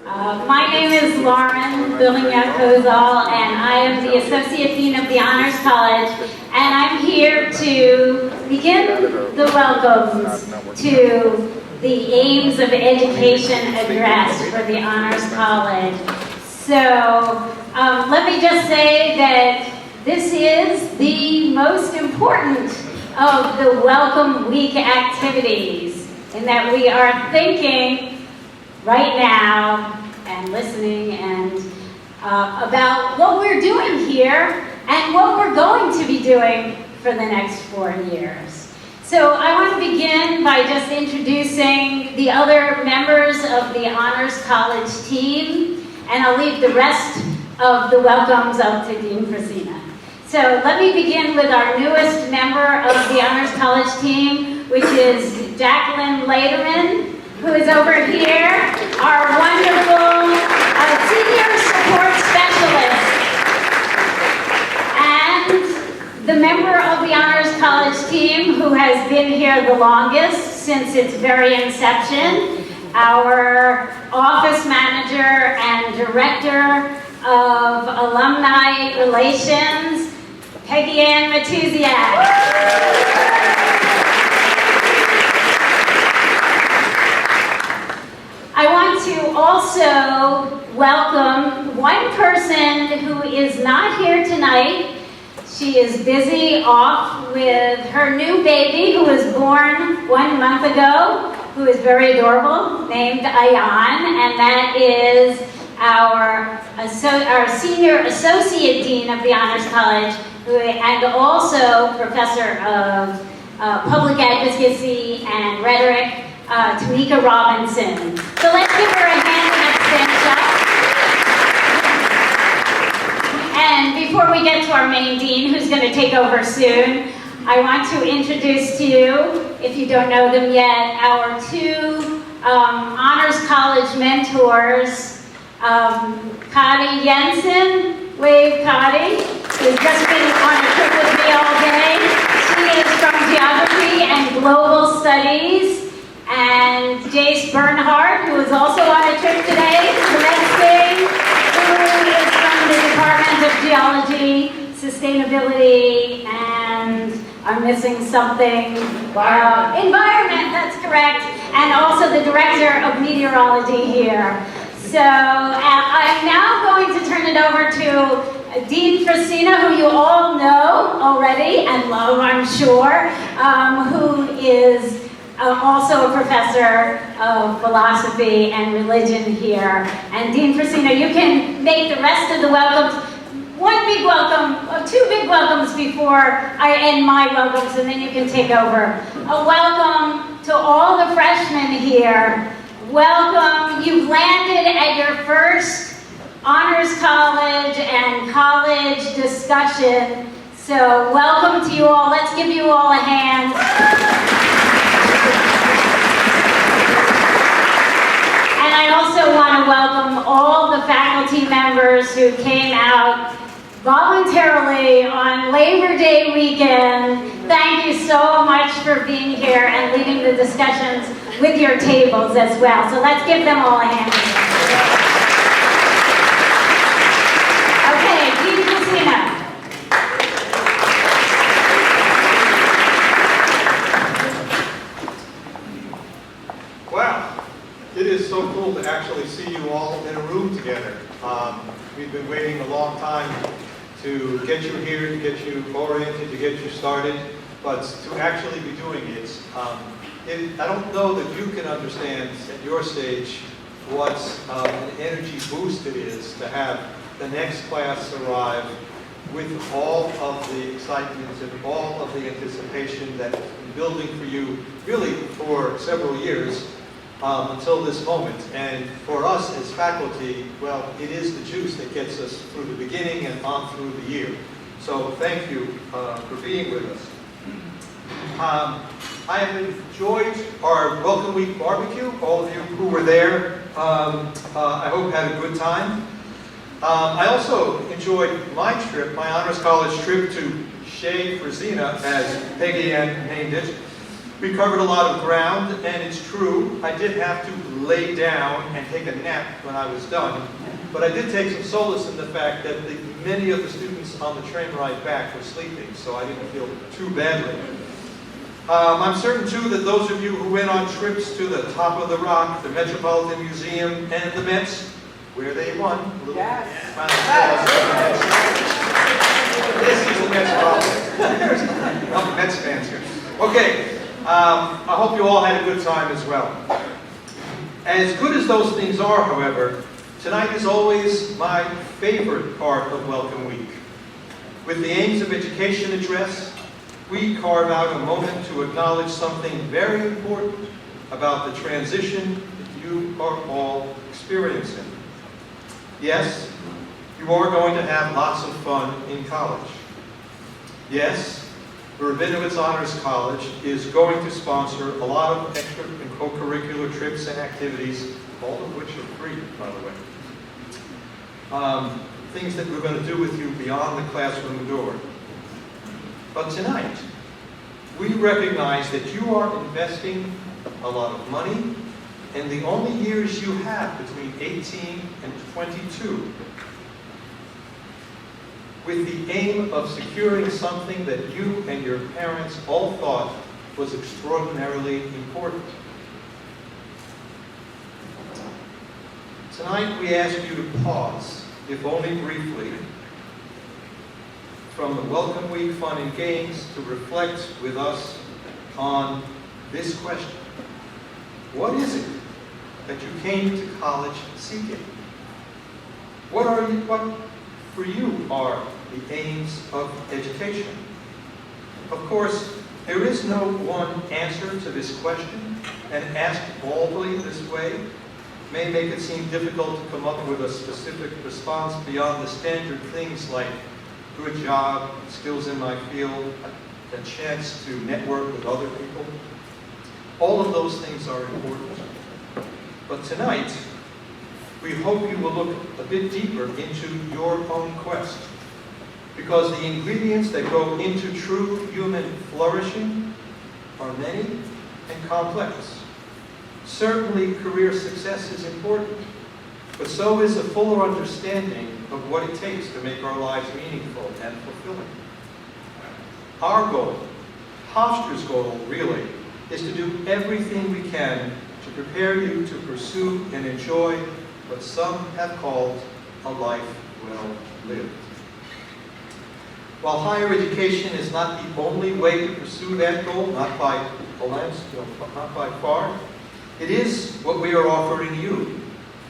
My name is Lauren Billignac-Kozal, and I am the Associate Dean of the Honors College, and I'm here to begin the welcomes to the aims of education address for the Honors College. So let me just say that this is the most important of the Welcome Week activities, in that we are thinking right now and listening and about what we're doing here and what we're going to be doing for the next 4 years. So I want to begin by just introducing the other members of the Honors College team, and I'll leave the rest of the welcomes up to Dean Frisina. So let me begin with our newest member of the Honors College team, which is Jacqueline Lederman, who is over here, our wonderful senior support specialist. And the member of the Honors College team who has been here the longest since its very inception, our office manager and director of alumni relations, Peggy Ann Matuziak. I want to also welcome one person who is not here tonight. She is busy off with her new baby, who was born 1 month ago, who is very adorable, named Ayan, and that is our Senior Associate Dean of the Honors College, and also Professor of Public Advocacy and Rhetoric, Tamika Robinson. So let's give her a hand and extend. And before we get to our main dean, who's going to take over soon, I want to introduce to you, if you don't know them yet, our two Honors College mentors, Kadi Jensen, wave Kadi, who's just been on a trip with me all day. She is from Geography and Global Studies. And Jace Bernhardt, who is also on a trip today, the next thing, who is from the Department of Geology, Sustainability, and I'm missing something. Environment, that's correct. And also the Director of Meteorology here. So I'm now going to turn it over to Dean Frisina, who you all know already and love, I'm sure, who is also a professor of philosophy and religion here. And Dean Frisina, you can make the rest of the welcomes one big welcome, two big welcomes before I end my welcomes, and then you can take over. A welcome to all the freshmen here. Welcome. You've landed at your first Honors College and college discussion. So welcome to you all. Let's give you all a hand. And I also want to welcome all the faculty members who came out voluntarily on Labor Day weekend. Thank you so much for being here and leading the discussions with your tables as well. So let's give them all a hand. Okay, Dean Frisina. Wow, it is so cool to actually see you all in a room together. We've been waiting a long time to get you here, to get you oriented, to get you started, but to actually be doing it, I don't know that you can understand at your stage what an energy boost it is to have the next class arrive with all of the excitement and all of the anticipation that's been building for you really for several years until this moment. And for us as faculty, well, it is the juice that gets us through the beginning and on through the year. So thank you for being with us. I have enjoyed our Welcome Week barbecue. All of you who were there, I hope had a good time. I also enjoyed my trip, my Honors College trip to Chez Frisina, as Peggy Ann named it. We covered a lot of ground, and it's true, I did have to lay down and take a nap when I was done, but I did take some solace in the fact that many of the students on the train ride back were sleeping, so I didn't feel too badly. I'm certain, too, that those of you who went on trips to the Top of the Rock, the Metropolitan Museum, and the Mets, where they won. Yes. This is the Metropolitan. Not Mets fans here. Okay, I hope you all had a good time as well. As good as those things are, however, tonight is always my favorite part of Welcome Week. With the Aims of Education address, we carve out a moment to acknowledge something very important about the transition that you are all experiencing. Yes, you are going to have lots of fun in college. Yes, the Rabinowitz Honors College is going to sponsor a lot of extra and co-curricular trips and activities, all of which are free, by the way. Things that we're going to do with you beyond the classroom door. But tonight, we recognize that you are investing a lot of money, and the only years you have between 18 and 22, with the aim of securing something that you and your parents all thought was extraordinarily important. Tonight, we ask you to pause, if only briefly, from the Welcome Week Fun and Games to reflect with us on this question. What is it that you came to college seeking? What for you are the aims of education? Of course, there is no one answer to this question, and asked baldly this way may make it seem difficult to come up with a specific response beyond the standard things like good job, skills in my field, a chance to network with other people. All of those things are important. But tonight, we hope you will look a bit deeper into your own quest, because the ingredients that go into true human flourishing are many and complex. Certainly, career success is important, but so is a fuller understanding of what it takes to make our lives meaningful and fulfilling. Our goal, Hofstra's goal really, is to do everything we can to prepare you to pursue and enjoy what some have called a life well lived. While higher education is not the only way to pursue that goal, not by far, it is what we are offering you,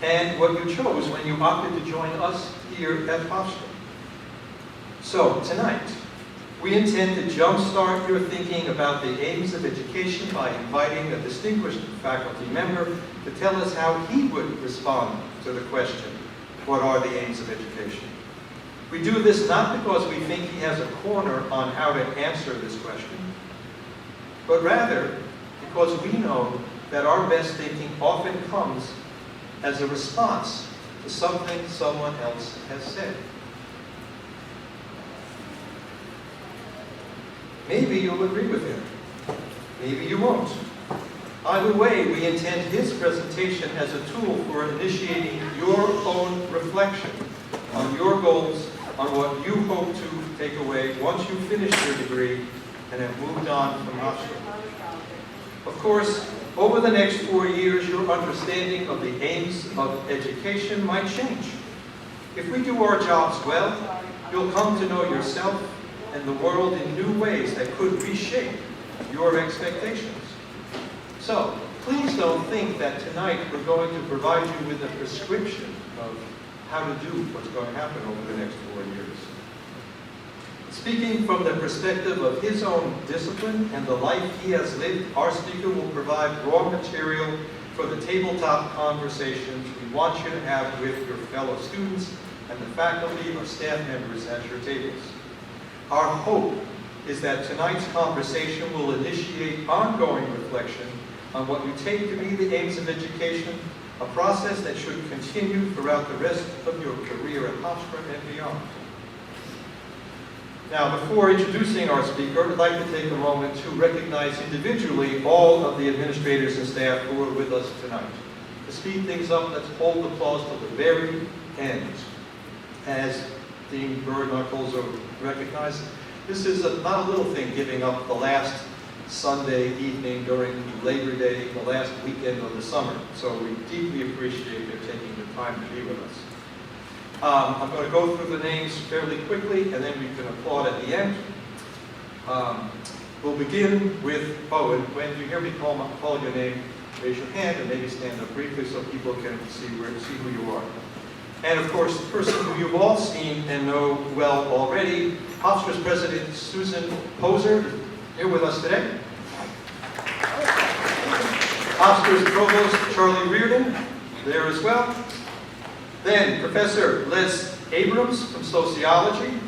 and what you chose when you opted to join us here at Hofstra. So, tonight, we intend to jumpstart your thinking about the aims of education by inviting a distinguished faculty member to tell us how he would respond to the question, what are the aims of education? We do this not because we think he has a corner on how to answer this question, but rather because we know that our best thinking often comes as a response to something someone else has said. Maybe you'll agree with him. Maybe you won't. Either way, we intend his presentation as a tool for initiating your own reflection on your goals, on what you hope to take away once you finish your degree and have moved on from Hofstra. Of course, over the next 4 years, your understanding of the aims of education might change. If we do our jobs well, you'll come to know yourself and the world in new ways that could reshape your expectations. So, please don't think that tonight we're going to provide you with a prescription of how to do what's going to happen over the next 4 years. Speaking from the perspective of his own discipline and the life he has lived, our speaker will provide raw material for the tabletop conversations we want you to have with your fellow students and the faculty or staff members at your tables. Our hope is that tonight's conversation will initiate ongoing reflection on what you take to be the aims of education, a process that should continue throughout the rest of your career at Hofstra and beyond. Now, before introducing our speaker, I'd like to take a moment to recognize individually all of the administrators and staff who are with us tonight. To speed things up, let's hold applause till the very end. As Dean Bernhardt also recognized, this is not a little thing, giving up the last Sunday evening during Labor Day, the last weekend of the summer. So we deeply appreciate their taking the time to be with us. I'm going to go through the names fairly quickly, and then we can applaud at the end. We'll begin with, and when you hear me call your name, raise your hand and maybe stand up briefly so people can see who you are. And of course, the person who you've all seen and know well already, Hofstra's President Susan Poser, here with us today. Hofstra's Provost Charlie Reardon, there as well. Then Professor Les Abrams from Sociology,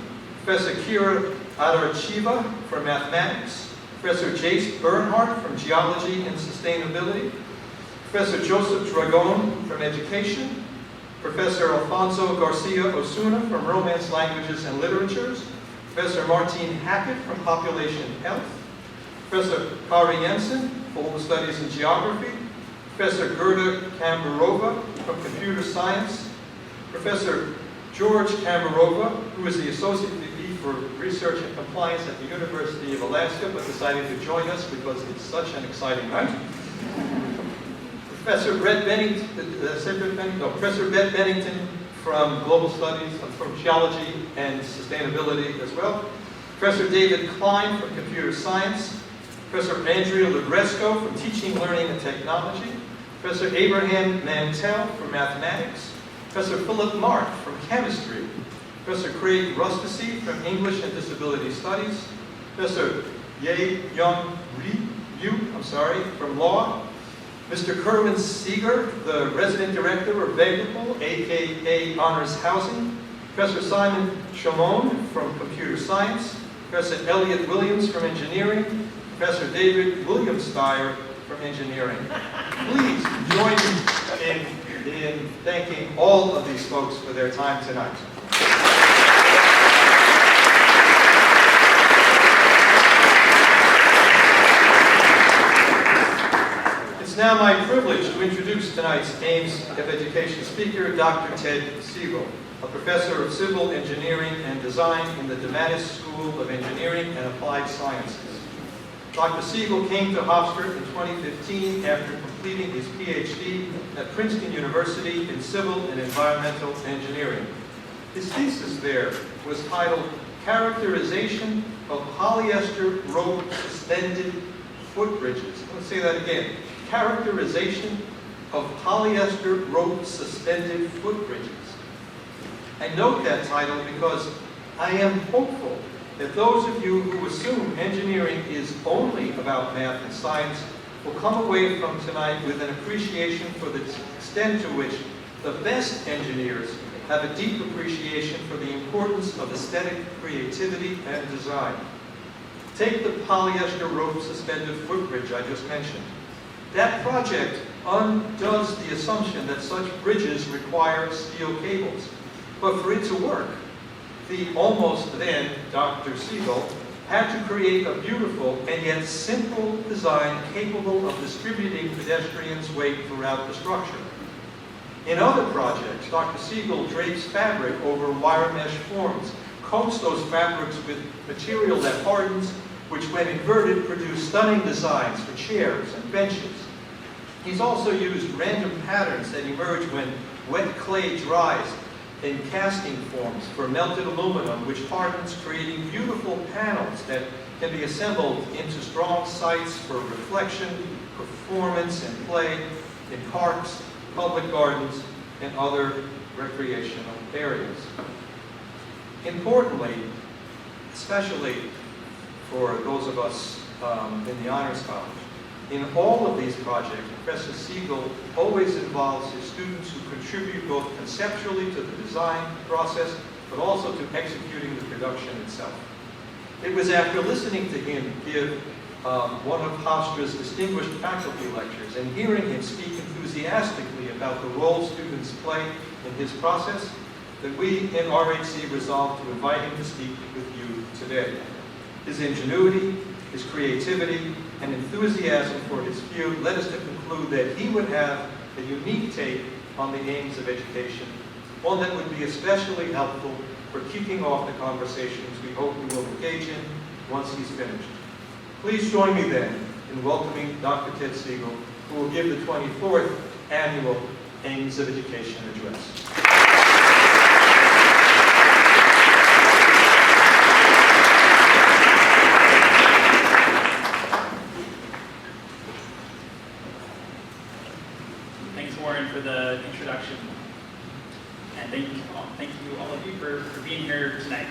Professor Kira Adarchiva from Mathematics, Professor Jace Bernhardt from Geology and Sustainability, Professor Joseph Dragon from Education, Professor Alfonso Garcia Osuna from Romance Languages and Literatures, Professor Martine Hackett from Population Health, Professor Kari Jensen, Global Studies in Geography, Professor Gerda Kambarova from Computer Science, Professor George Kambarova, who is the Associate VP for Research and Compliance at the University of Alaska, but decided to join us because it's such an exciting night. Professor Brett Bennington, Professor Bette Bennington from Global Studies, from Geology and Sustainability as well. Professor David Klein from Computer Science. Professor Andrea Lugresco from Teaching, Learning, and Technology. Professor Abraham Mantell from Mathematics. Professor Philip Mark from Chemistry. Professor Craig Rustici from English and Disability Studies. Professor Ye Young Ryu, from Law. Mr. Kerwin Seeger, the Resident Director of Vegetable, aka Honors Housing. Professor Simon Chamon from Computer Science. Professor Elliot Williams from Engineering. Professor David Williamsteyer from Engineering. Please join me in thanking all of these folks for their time tonight. It's now my privilege to introduce tonight's Ames of Education speaker, Dr. Ted Segal, a professor of civil engineering and design in the DeMatteis School of Engineering and Applied Sciences. Dr. Segal came to Hofstra in 2015 after completing his PhD at Princeton University in Civil and Environmental Engineering. His thesis there was titled Characterization of Polyester Rope Suspended Footbridges. Let's say that again. Characterization of Polyester Rope Suspended Footbridges. I note that title because I am hopeful that those of you who assume engineering is only about math and science will come away from tonight with an appreciation for the extent to which the best engineers have a deep appreciation for the importance of aesthetic creativity and design. Take the polyester rope suspended footbridge I just mentioned. That project undoes the assumption that such bridges require steel cables. But for it to work, the almost then Dr. Segal had to create a beautiful and yet simple design capable of distributing pedestrians' weight throughout the structure. In other projects, Dr. Segal drapes fabric over wire mesh forms, coats those fabrics with material that hardens, which when inverted produce stunning designs for chairs and benches. He's also used random patterns that emerge when wet clay dries in casting forms for melted aluminum, which hardens, creating beautiful panels that can be assembled into strong sites for reflection, performance, and play in parks, public gardens, and other recreational areas. Importantly, especially for those of us in the Honors College, in all of these projects, Professor Segal always involves his students who contribute both conceptually to the design process, but also to executing the production itself. It was after listening to him give one of Hofstra's distinguished faculty lectures and hearing him speak enthusiastically about the role students play in his process that we in RHC resolved to invite him to speak with you today. His ingenuity, his creativity, and enthusiasm for his field led us to conclude that he would have a unique take on the aims of education, one that would be especially helpful for kicking off the conversations we hope we will engage in once he's finished. Please join me then in welcoming Dr. Ted Segal, who will give the 24th Annual Aims of Education Address. Thanks, Warren, for the introduction. And thank you all of you for being here tonight.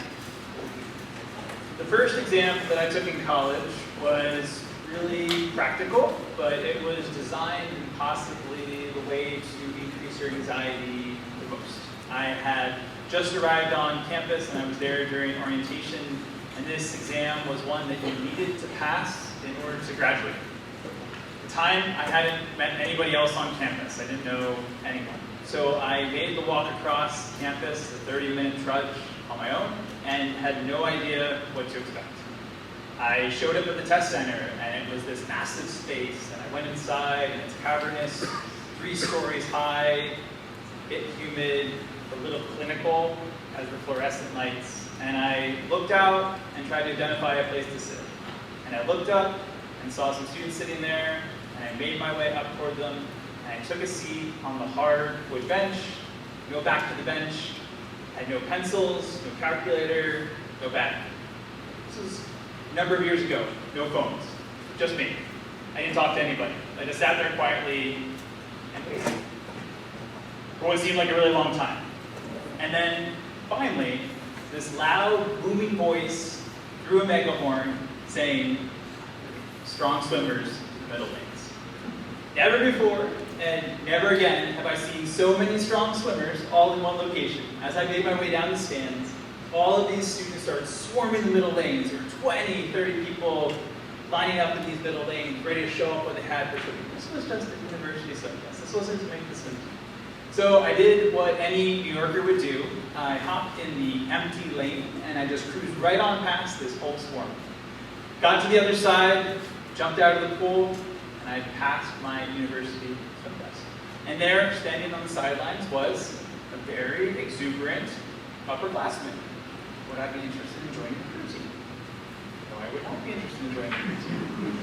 The first exam that I took in college was really practical, but it was designed possibly the way to increase your anxiety the most. I had just arrived on campus and I was there during orientation, and this exam was one that you needed to pass in order to graduate. At the time, I hadn't met anybody else on campus. I didn't know anyone. So I made the walk across campus, a 30-minute trudge on my own, and had no idea what to expect. I showed up at the test center, and it was this massive space, and I went inside, and it's cavernous, 3 stories high, a bit humid, a little clinical, as the fluorescent lights, and I looked out and tried to identify a place to sit. And I looked up and saw some students sitting there, and I made my way up toward them, and I took a seat on the hard wood bench, go back to the bench, had no pencils, no calculator, no bag. This was a number of years ago, no phones, just me. I didn't talk to anybody. I just sat there quietly and waited for what seemed like a really long time. And then, finally, this loud, booming voice through a megahorn saying, "Strong swimmers to the middle lanes." Never before, and never again have I seen so many strong swimmers all in one location. As I made my way down the stands, all of these students started swarming the middle lanes. There were 20, 30 people lining up in these middle lanes, ready to show up what they had for swimming. This was just a university swim test. This wasn't to make the swim team. So I did what any New Yorker would do. I hopped in the empty lane, and I just cruised right on past this whole swarm. Got to the other side, jumped out of the pool, and I passed my university swim test. And there, standing on the sidelines, was a very exuberant upperclassman. Would I be interested in joining the crew team? No, I would not be interested in joining the crew team.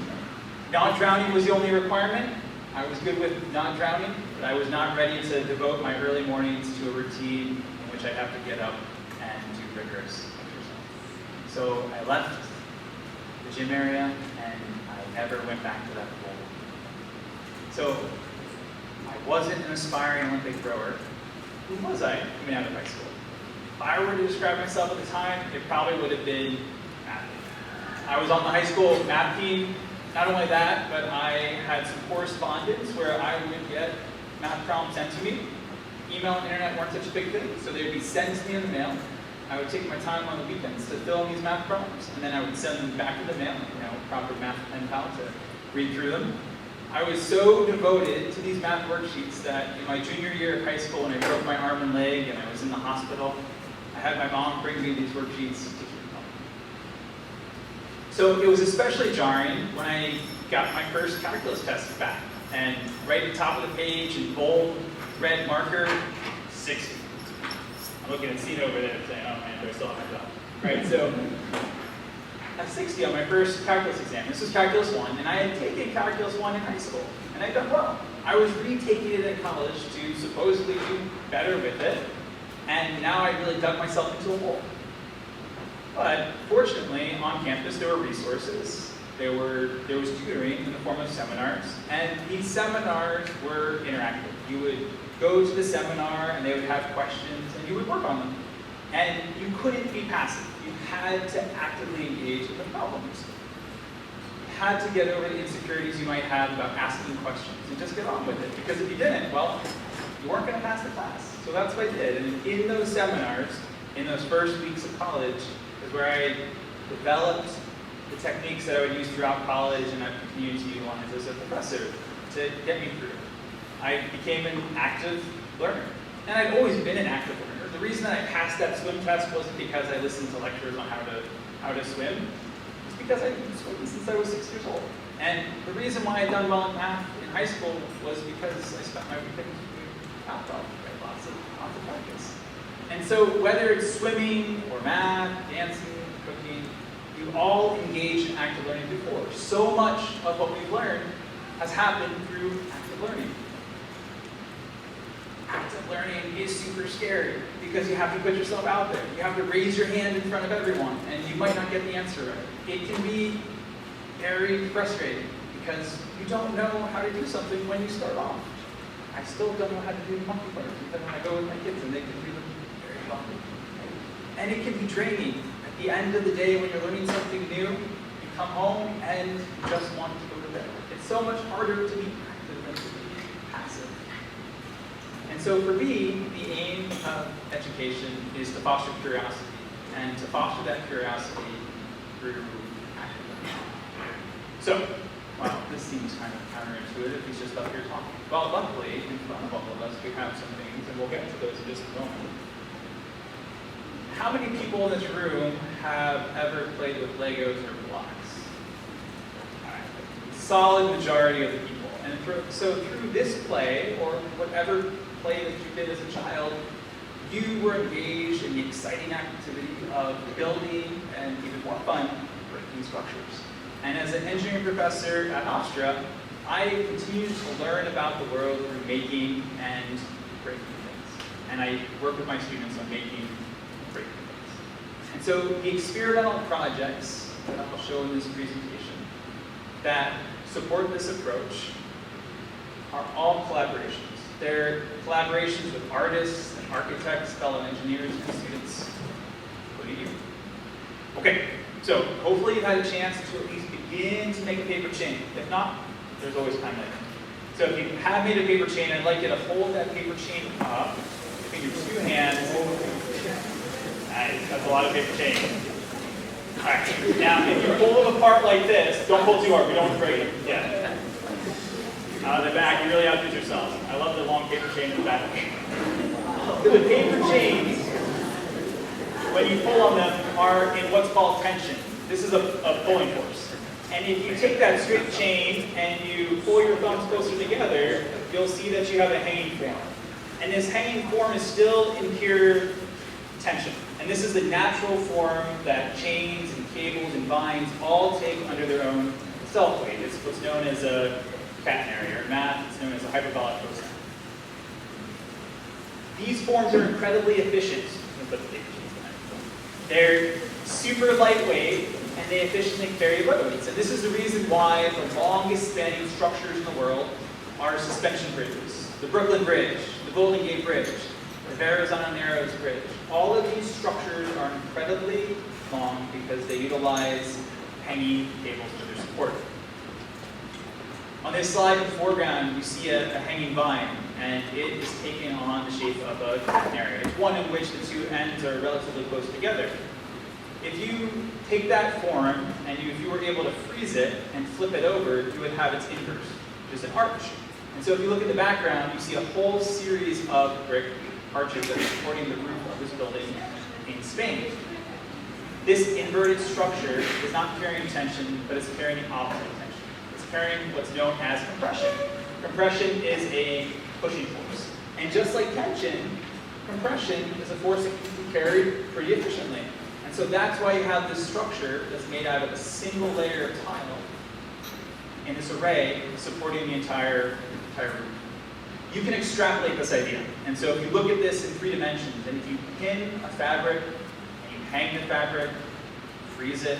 Not drowning was the only requirement. I was good with not drowning, but I was not ready to devote my early mornings to a routine in which I'd have to get up and do rigorous exercise. So I left the gym area, and I never went back to that pool. So I wasn't an aspiring Olympic thrower. Who was I coming out of high school? If I were to describe myself at the time, it probably would have been math. I was on the high school math team. Not only that, but I had some correspondence where I would get math problems sent to me. Email and internet weren't such a big thing, so they would be sent to me in the mail. I would take my time on the weekends to fill in these math problems, and then I would send them back in the mail, proper math pen pal to read through them. I was so devoted to these math worksheets that in my junior year of high school, when I broke my arm and leg and I was in the hospital, I had my mom bring me these worksheets to keep them. So it was especially jarring when I got my first calculus test back, and right at the top of the page in bold red marker, 60. I'm looking at Cena over there saying, "Oh man, do I still have my job?" Right? So I had 60 on my first calculus exam. This was calculus 1, and I had taken calculus 1 in high school, and I'd done well. I was retaking it in college to supposedly do better with it, and now I really dug myself into a hole. But fortunately, on campus there were resources. There was tutoring in the form of seminars, and these seminars were interactive. You would go to the seminar, and they would have questions, and you would work on them. And you couldn't be passive. You had to actively engage in the problems. You had to get over the insecurities you might have about asking questions and just get on with it. Because if you didn't, well, you weren't going to pass the class. So that's what I did. And in those seminars, in those first weeks of college, is where I developed the techniques that I would use throughout college and I've continued to utilize as a professor to get me through. I became an active learner. And I've always been an active learner. The reason that I passed that swim test wasn't because I listened to lectures on how to swim. It's because I've been swimming since I was 6 years old. And the reason why I'd done well in math in high school was because I spent my weekends doing math problems, right? Lots of practice. And so whether it's swimming or math, dancing, cooking, you all engage in active learning before. So much of what we've learned has happened through active learning. Active learning is super scary because you have to put yourself out there. You have to raise your hand in front of everyone, and you might not get the answer right. It can be very frustrating because you don't know how to do something when you start off. I still don't know how to do monkey bars, even when I go with my kids and they can do them very well. And it can be draining. At the end of the day, when you're learning something new, you come home and you just want to go to bed. It's so much harder to be active than to be passive. And so for me, the aim of education is to foster curiosity, and to foster that curiosity through active learning. So, wow, this seems kind of counterintuitive. He's just up here talking. Well, luckily, in front of all of us, we have some things, and we'll get to those in just a moment. How many people in this room have ever played with Legos or blocks? All right. Solid majority of the people. And so through this play, or whatever play that you did as a child, you were engaged in the exciting activity of building and even more fun, breaking structures. And as an engineering professor at Hofstra, I continue to learn about the world through making and breaking things. And I work with my students on making and breaking things. And so the experimental projects that I'll show in this presentation that support this approach are all collaborations. They're collaborations with artists and architects, fellow engineers, and students, including you. Okay, so hopefully you've had a chance to at least begin to make a paper chain. If not, there's always time later. So if you have made a paper chain, I'd like you to hold that paper chain up between your two hands. Nice, that's a lot of paper chain. All right, now if you pull them apart like this, don't pull too hard, we don't want to break them. Yeah. The back, you really outdid yourself. I love the long paper chain in the back. So the paper chains, when you pull on them, are in what's called tension. This is a pulling force. And if you take that straight chain and you pull your thumbs closer together, you'll see that you have a hanging form. And this hanging form is still in pure tension. And this is the natural form that chains and cables and vines all take under their own self-weight. It's what's known as a catenary, or in math, it's known as a hyperbolic cosine. These forms are incredibly efficient. They're super lightweight, and they efficiently carry loads. And this is the reason why the longest spanning structures in the world are suspension bridges. The Brooklyn Bridge, the Golden Gate Bridge, the Verrazano Narrows Bridge. All of these structures are incredibly long because they utilize hanging cables for their support. On this slide in the foreground, you see a hanging vine, and it is taking on the shape of a catenary. It's one in which the two ends are relatively close together. If you take that form, and if you were able to freeze it and flip it over, you would have its inverse, which is an arch. And so if you look at the background, you see a whole series of brick arches that are supporting the roof of this building in Spain. This inverted structure is not carrying tension, but it's carrying the opposite tension. Carrying what's known as compression. Compression is a pushing force. And just like tension, compression is a force that can be carried pretty efficiently. And so that's why you have this structure that's made out of a single layer of tile in this array supporting the entire roof. You can extrapolate this idea. And so if you look at this in 3 dimensions, and if you pin a fabric, and you hang the fabric, freeze it,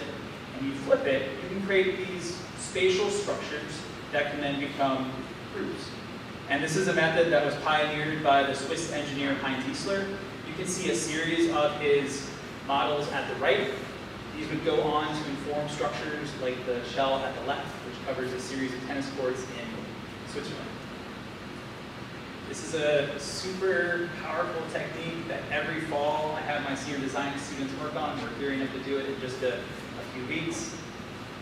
and you flip it, you can create these spatial structures that can then become roofs. And this is a method that was pioneered by the Swiss engineer Heinz Hiesler. You can see a series of his models at the right. These would go on to inform structures like the shell at the left, which covers a series of tennis courts in Switzerland. This is a super powerful technique that every fall I have my senior design students work on. We're gearing up to do it in just a few weeks.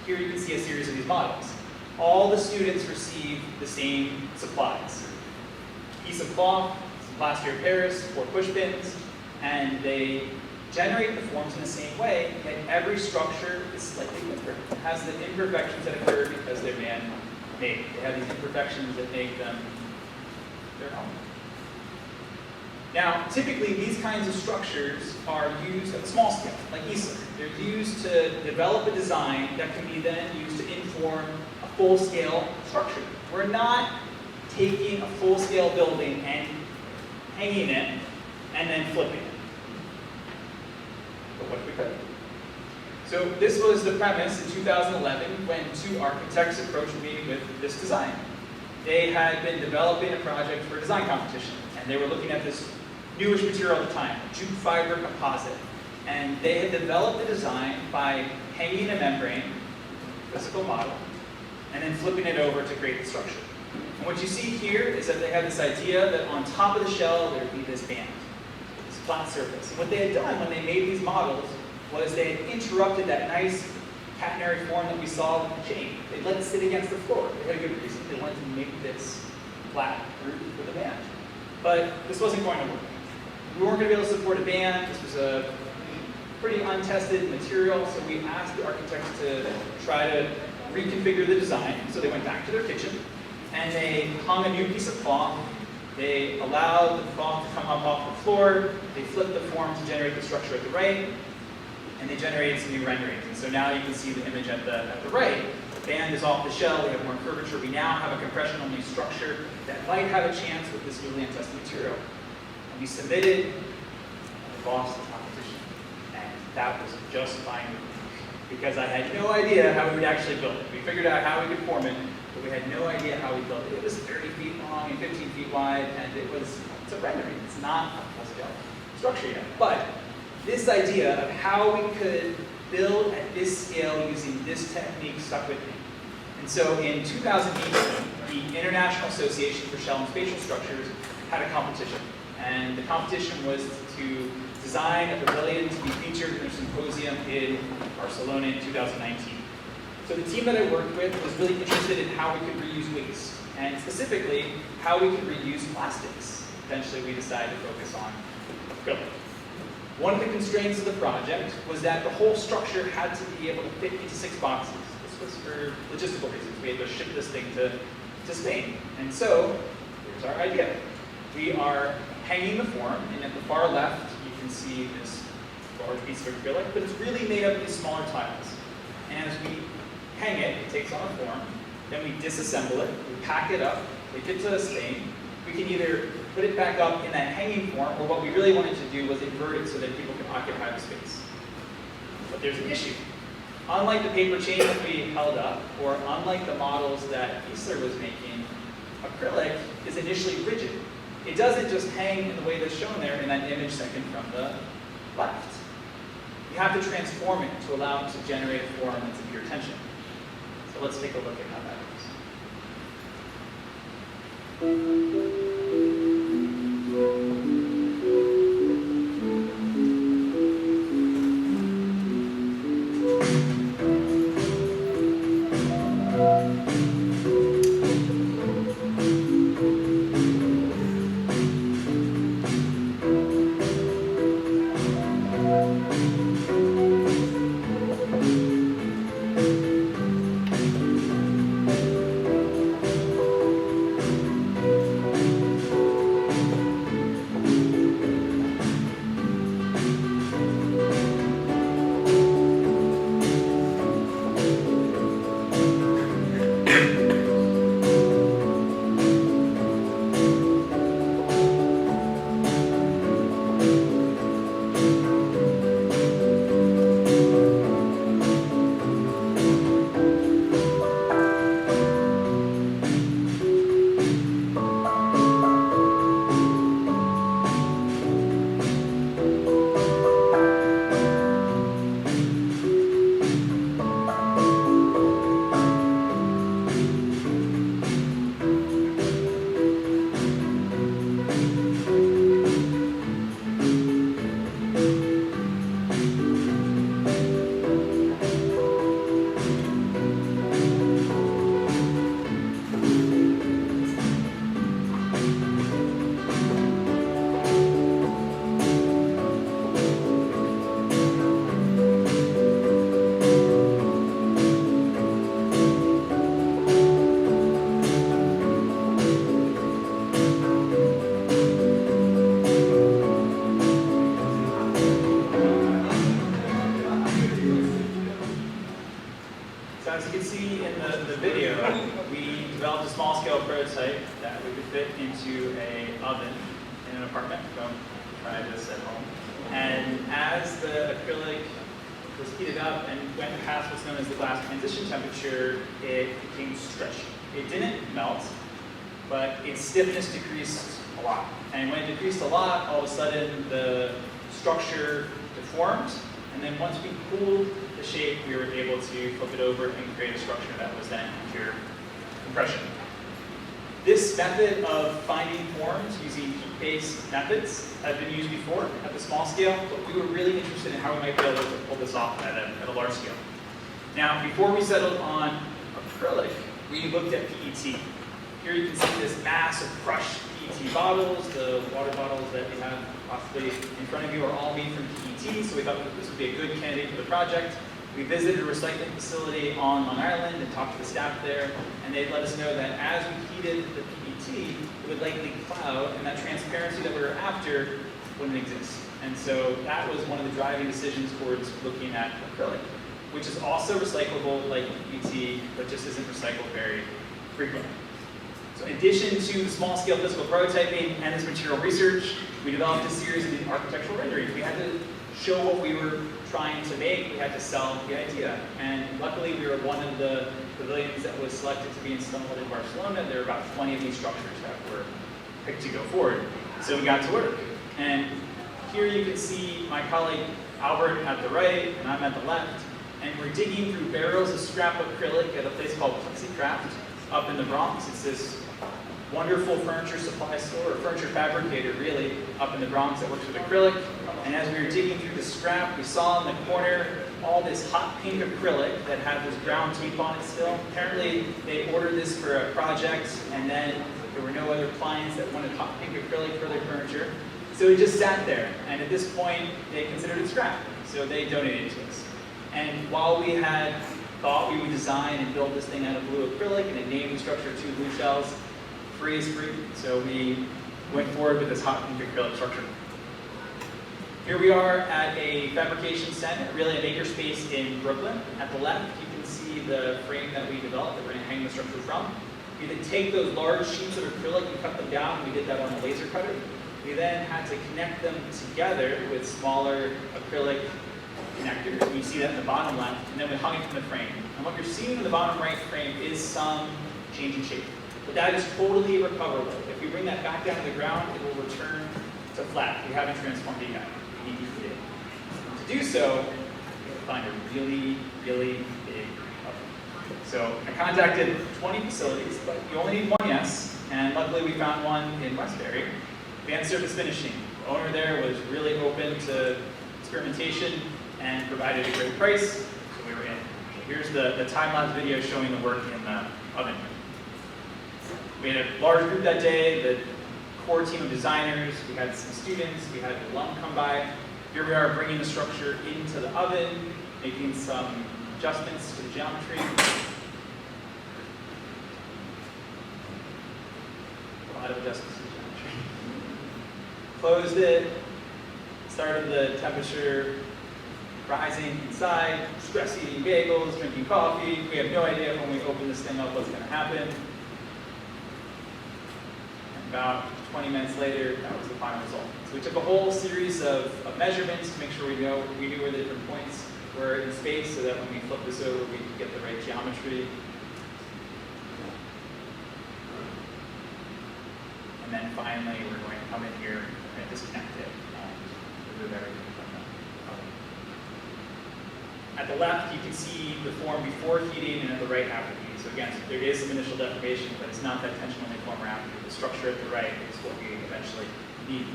Here you can see a series of these models. All the students receive the same supplies. A piece of cloth, some plaster of Paris, 4 push pins, and they generate the forms in the same way, yet every structure is slightly different. It has the imperfections that occur because they're man-made. They have these imperfections that make them their own. Now, typically, these kinds of structures are used at the small scale, like ESA. They're used to develop a design that can be then used to inform a full-scale structure. We're not taking a full-scale building and hanging it and then flipping it. But what if we could? So this was the premise in 2011 when two architects approached me with this design. They had been developing a project for a design competition, and they were looking at this newish material at the time, jute fiber composite. And they had developed the design by hanging a membrane, physical model, and then flipping it over to create the structure. And what you see here is that they had this idea that on top of the shell there would be this band, this flat surface. And what they had done when they made these models was they had interrupted that nice catenary form that we saw with the chain. They let it sit against the floor. They had a good reason. They wanted to make this flat roof with a band. But this wasn't going to work. We weren't going to be able to support a band. This was a pretty untested material, so we asked the architects to try to reconfigure the design. So they went back to their kitchen, and they hung a new piece of cloth. They allowed the cloth to come up off the floor. They flipped the form to generate the structure at the right, and they generated some new renderings. And so now you can see the image at the right. The band is off the shell. We have more curvature. We now have a compression-only structure that might have a chance with this newly untested material. And we submitted, and we lost the competition. And that was just fine with me, because I had no idea how we would actually build it. We figured out how we could form it, but we had no idea how we built it. It was 30 feet long and 15 feet wide, and it's a rendering. It's not a full-scale structure yet. But this idea of how we could build at this scale using this technique stuck with me. And so in 2018, the International Association for Shell and Spatial Structures had a competition. And the competition was to design a pavilion to be featured in their symposium in Barcelona in 2019. So the team that I worked with was really interested in how we could reuse waste, and specifically, how we could reuse plastics. Eventually, we decided to focus on acrylic. One of the constraints of the project was that the whole structure had to be able to fit into 6 boxes. This was for logistical reasons. We had to ship this thing to Spain. And so, here's our idea. We are hanging the form, and at the far left, you can see this large piece of acrylic, but it's really made up of these smaller tiles. And as we hang it, it takes on a form, then we disassemble it, we pack it up, take it to Spain. We can either put it back up in that hanging form, or what we really wanted to do was invert it so that people could occupy the space. But there's an issue. Unlike the paper chain that we held up, or unlike the models that Isler was making, acrylic is initially rigid. It doesn't just hang in the way that's shown there in that image second from the left. You have to transform it to allow it to generate a form that's in pure tension. So let's take a look at how that the acrylic was heated up and went past what's known as the glass transition temperature, it became stretchy. It didn't melt, but its stiffness decreased a lot. And when it decreased a lot, all of a sudden the structure deformed. And then once we cooled the shape, we were able to flip it over and create a structure that was then pure compression. This method of finding forms using heat-based methods has been used before at the small scale, but we were really interested in how we might be able to pull this off at a large scale. Now, before we settled on acrylic, we looked at PET. Here you can see this mass of crushed PET bottles. The water bottles that we have possibly in front of you are all made from PET, so we thought that this would be a good candidate for the project. We visited a recycling facility on Long Island and talked to the staff there, and they let us know that as we heated the PET, it would likely cloud, and that transparency that we were after wouldn't exist. And so that was one of the driving decisions towards looking at acrylic, which is also recyclable like PET, but just isn't recycled very frequently. So in addition to the small-scale physical prototyping and this material research, we developed a series of these architectural renderings. We had to show what we were trying to make, we had to sell the idea. And luckily, we were one of the pavilions that was selected to be installed in Barcelona. There were about 20 of these structures that were picked to go forward. So we got to work. And here you can see my colleague Albert at the right, and I'm at the left. And we're digging through barrels of scrap acrylic at a place called Plexicraft up in the Bronx. It's this wonderful furniture supply store, or furniture fabricator really, up in the Bronx that works with acrylic. And as we were digging through the scrap, we saw in the corner all this hot pink acrylic that had this brown tape on it still. Apparently they ordered this for a project, and then there were no other clients that wanted hot pink acrylic for their furniture. So it just sat there, and at this point they considered it scrap, so they donated it to us. And while we had thought we would design and build this thing out of blue acrylic and named the structure 2 blue shells, free is free, so we went forward with this hot pink acrylic structure. Here we are at a fabrication center, really a makerspace in Brooklyn. At the left, you can see the frame that we developed that we're going to hang the structure from. We then take those large sheets of acrylic and cut them down. We did that on a laser cutter. We then had to connect them together with smaller acrylic connectors. You see that in the bottom left, and then we hung it from the frame. And what you're seeing in the bottom right frame is some change in shape. But that is totally recoverable. If we bring that back down to the ground, it will return to flat. We haven't transformed it yet. We need to heat it. To do so, we have to find a really, really big oven. So I contacted 20 facilities, but you only need one yes, and luckily we found one in Westbury. Advanced Surface Finishing. The owner there was really open to experimentation and provided a great price, so we were in. Here's the time-lapse video showing the work in the oven. We had a large group that day, the core team of designers, we had some students, we had the alum come by. Here we are bringing the structure into the oven, making some adjustments to the geometry. A lot of adjustments to the geometry. Closed it, started the temperature rising inside, stress eating bagels, drinking coffee. We have no idea when we open this thing up what's going to happen. About 20 minutes later, that was the final result. So we took a whole series of measurements to make sure we knew where the different points were in space, so that when we flip this over, we could get the right geometry. And then finally, we're going to come in here and disconnect it and remove everything from the oven. At the left, you can see the form before heating, and at the right after heating. So again, there is some initial deformation, but it's not that tension-only form or after. The structure at the right is what we eventually need.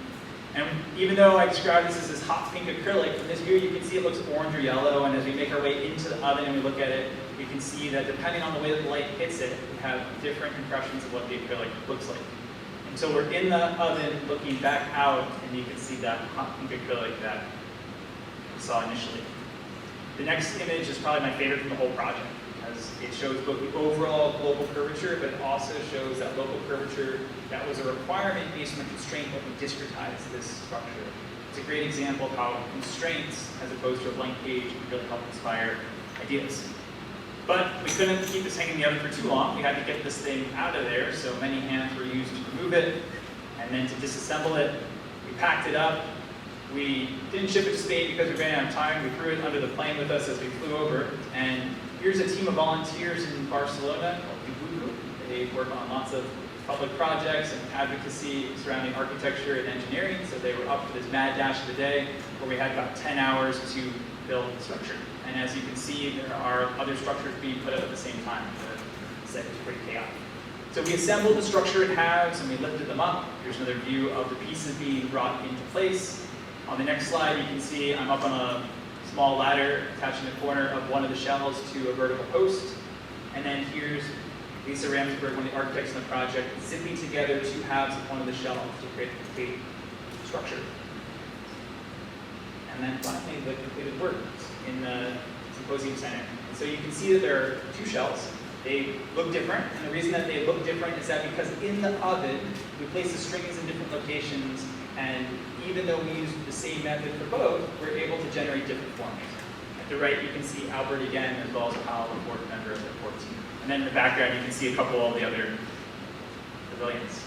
And even though I described this as this hot pink acrylic, from this view you can see it looks orange or yellow, and as we make our way into the oven and we look at it, we can see that depending on the way that the light hits it, we have different impressions of what the acrylic looks like. And so we're in the oven looking back out, and you can see that hot pink acrylic that we saw initially. The next image is probably my favorite from the whole project, because it shows both the overall global curvature, but it also shows that local curvature that was a requirement based on the constraint that we discretized this structure. It's a great example of how constraints, as opposed to a blank page, can really help inspire ideas. But we couldn't keep this hanging in the oven for too long. We had to get this thing out of there, so many hands were used to remove it, and then to disassemble it. We packed it up, We didn't ship it to Spain because we ran out of time. We threw it under the plane with us as we flew over. And here's a team of volunteers in Barcelona called Ibuku. They work on lots of public projects and advocacy surrounding architecture and engineering. So they were up for this mad dash of the day where we had about 10 hours to build the structure. And as you can see, there are other structures being put up at the same time. The site was pretty chaotic. So we assembled the structure in halves and we lifted them up. Here's another view of the pieces being brought into place. On the next slide, you can see I'm up on a small ladder attaching the corner of one of the shells to a vertical post. And then here's Lisa Ramsberg, one of the architects in the project, zipping together two halves of one of the shells to create a complete structure. And then finally, the completed work in the symposium center. And so you can see that there are two shells. They look different, and the reason that they look different is that because in the oven, we place the strings in different locations, and even though we use the same method for both, we're able to generate different forms. At the right, you can see Albert again, as well as Powell, a board member of the core team. And then in the background, you can see a couple of the other pavilions.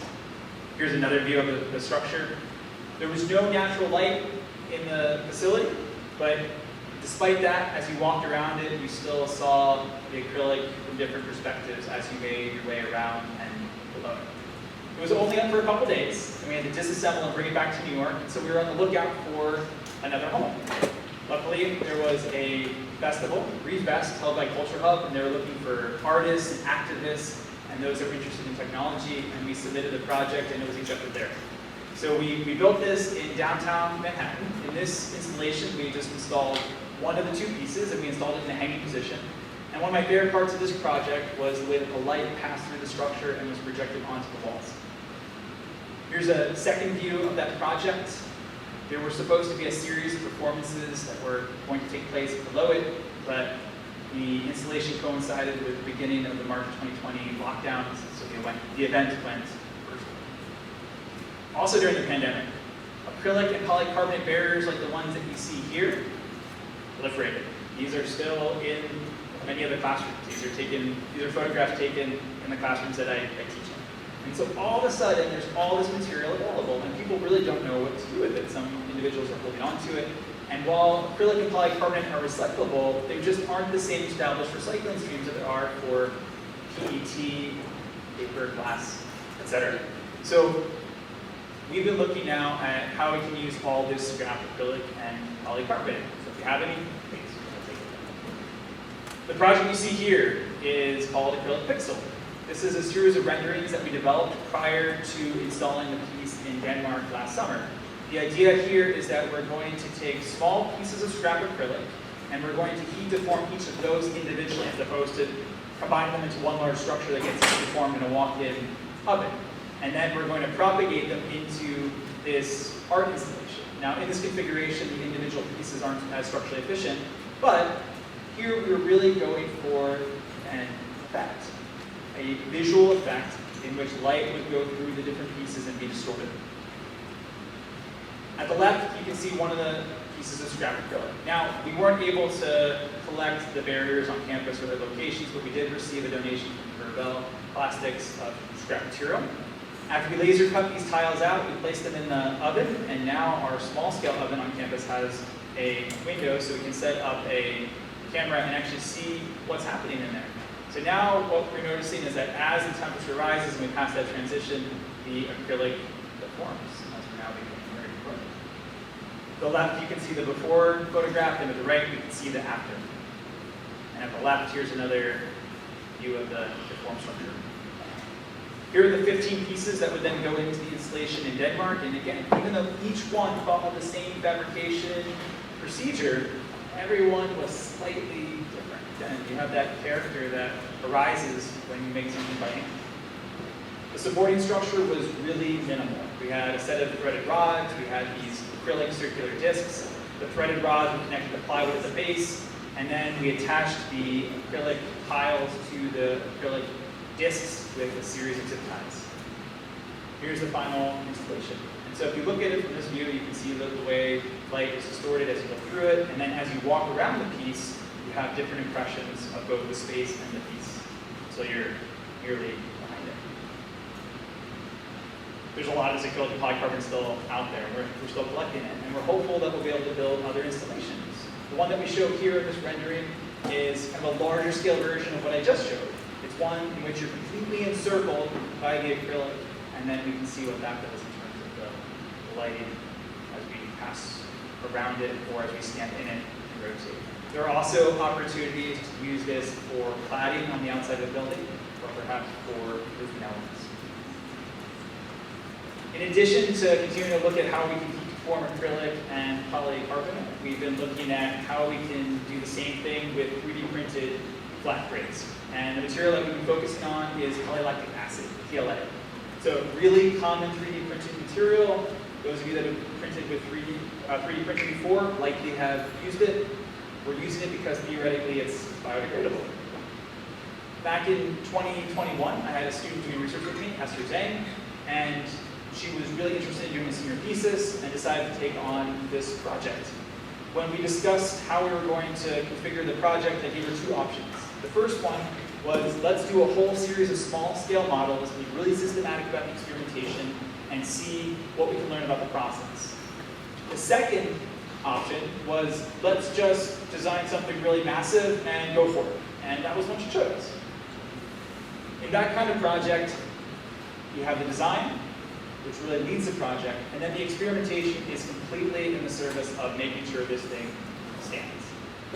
Here's another view of the structure. There was no natural light in the facility, but despite that, as you walked around it, you still saw the acrylic from different perspectives as you made your way around and below it. It was only up for a couple days, and we had to disassemble and bring it back to New York, and so we were on the lookout for another home. Luckily, there was a festival, Reed Fest, held by Culture Hub, and they were looking for artists and activists and those that were interested in technology, and we submitted the project, and it was accepted there. So we built this in downtown Manhattan. In this installation, we just installed one of the two pieces, and we installed it in a hanging position. And one of my favorite parts of this project was the way that the light passed through the structure and was projected onto the walls. Here's a second view of that project. There were supposed to be a series of performances that were going to take place below it, but the installation coincided with the beginning of the March 2020 lockdowns, so the event went virtual. Also during the pandemic, acrylic and polycarbonate barriers like the ones that you see here proliferated. These are still in many of the classrooms. These are photographs taken in the classrooms that I teach in. And so all of a sudden, there's all this material available, and people really don't know what to do with it. Some individuals are holding on to it. And while acrylic and polycarbonate are recyclable, they just aren't the same established recycling streams that there are for PET, paper, glass, etc. So we've been looking now at how we can use all this scrap acrylic and polycarbonate. So if you have any, please take it. The project you see here is called Acrylic Pixel. This is a series of renderings that we developed prior to installing the piece in Denmark last summer. The idea here is that we're going to take small pieces of scrap acrylic and we're going to heat deform each of those individually as opposed to combining them into one large structure that gets deformed in a walk-in oven. And then we're going to propagate them into this art installation. Now in this configuration, the individual pieces aren't as structurally efficient, but here we're really going for an effect, a visual effect in which light would go through the different pieces and be distorted. At the left, you can see one of the pieces of scrap acrylic. Now, we weren't able to collect the barriers on campus or their locations, but we did receive a donation from Segal Plastics of scrap material. After we laser cut these tiles out, we placed them in the oven, and now our small scale oven on campus has a window so we can set up a camera and actually see what's happening in there. So now what we're noticing is that as the temperature rises and we pass that transition, the acrylic deforms as we're now becoming very deformed. To the left, you can see the before photograph, and to the right, we can see the after. And at the left, here's another view of the deformed structure. Here are the 15 pieces that would then go into the installation in Denmark. And again, even though each one followed the same fabrication procedure, everyone was slightly different. And you have that character that arises when you make something by hand. The supporting structure was really minimal. We had a set of threaded rods, we had these acrylic circular discs. The threaded rods were connected to plywood at the base, and then we attached the acrylic tiles to the acrylic discs with a series of zip ties. Here's the final installation. And so if you look at it from this view, you can see the way light is distorted as you go through it, and then as you walk around the piece, you have different impressions of both the space and the piece. So you're nearly behind it. there's a lot of acrylic and polycarbonate still out there. We're still collecting it, and we're hopeful that we'll be able to build other installations. The one that we show here in this rendering is kind of a larger scale version of what I just showed. It's one in which you're completely encircled by the acrylic, and then we can see what that does in terms of the lighting as we pass around it or as we stand in it and rotate. There are also opportunities to use this for cladding on the outside of the building, or perhaps for roofing elements. In addition to continuing to look at how we can form acrylic and polycarbonate, we've been looking at how we can do the same thing with 3D printed flat grids. And the material that we've been focusing on is polylactic acid, PLA. So really common 3D printed material. Those of you that have printed with 3D printing before likely have used it. We're using it because theoretically it's biodegradable. Back in 2021, I had a student doing research with me, Esther Zhang, and she was really interested in doing a senior thesis and decided to take on this project. When we discussed how we were going to configure the project, I gave her two options. The first one was, let's do a whole series of small scale models, be really systematic about the experimentation, and see what we can learn about the process. The second option was, let's just design something really massive and go for it. And that was what she chose. In that kind of project, you have the design, which really leads the project, and then the experimentation is completely in the service of making sure this thing stands.